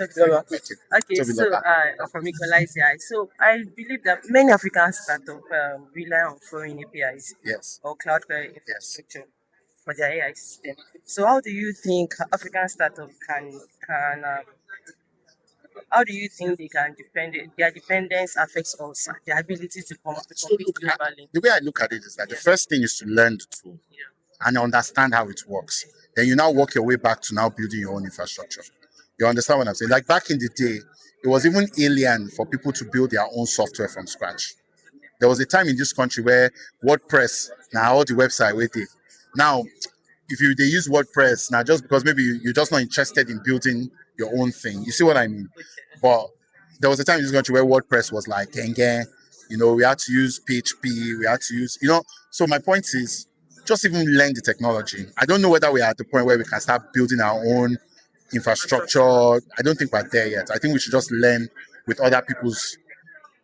talk to you. Okay, so from Equalyz, yeah. So I believe that many African startups rely on foreign APIs Yes. or cloud infrastructure for their AI system. So how do you think African startups can how do you think they can depend their dependence affects us, their ability to So compete look, globally? the way I look at it is that the first thing is to learn the tool and understand how it works. Then you now work your way back to now building your own infrastructure. You understand what I'm saying? Like back in the day, it was even alien for people to build their own software from scratch. There was a time in this country where WordPress, now all the website where they now if you they use WordPress now just because maybe you're just not interested in building your own thing. You see what I mean? But there was a time in this country where WordPress was like gang, we had to use PHP, we had to use, so my point is just even learn the technology. I don't know whether we are at the point where we can start building our own infrastructure. I don't think we're there yet. I think we should just learn with other people's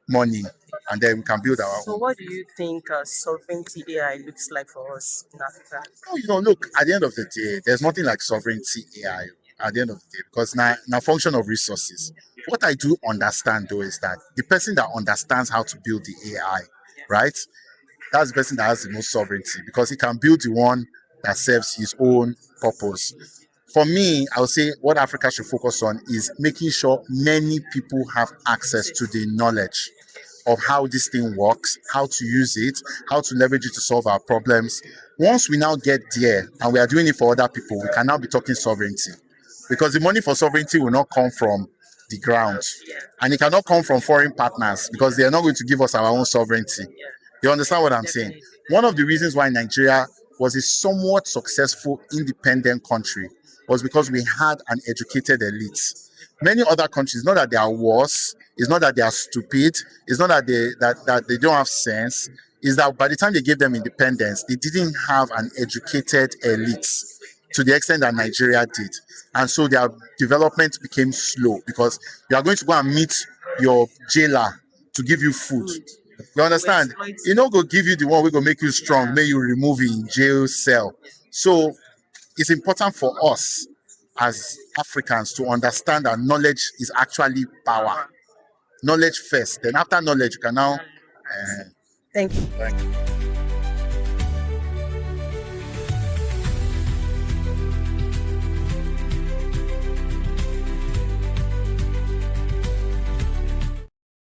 money and then we can build our So own. what do you think sovereignty AI looks like for us in Africa? Oh, look, at the end of the day, there's nothing like sovereignty AI at the end of the day because now function of resources. What I do understand though is that the person that understands how to build the AI, right? That's the person that has the most sovereignty because he can build the one that serves his own purpose. For me, I would say what Africa should focus on is making sure many people have access to the knowledge of how this thing works, how to use it, how to leverage it to solve our problems. Once we now get there and we are doing it for other people, we can now be talking sovereignty. Because the money for sovereignty will not come from the ground. And it cannot come from foreign partners because they are not going to give us our own sovereignty. You understand what I'm saying? One of the reasons why Nigeria was a somewhat successful independent country was because we had an educated elite. Many other countries, not that they are worse, it's not that they are stupid, it's not that that they don't have sense, is that by the time they gave them independence, they didn't have an educated elite to the extent that Nigeria did. And so their development became slow because you are going to go and meet your jailer to give you food. You understand? You know, go give you the one we go make you strong, make you remove in jail cell. So it's important for us as Africans to understand that knowledge is actually power. Knowledge first, then after knowledge, you can now. Thank you. Thank you.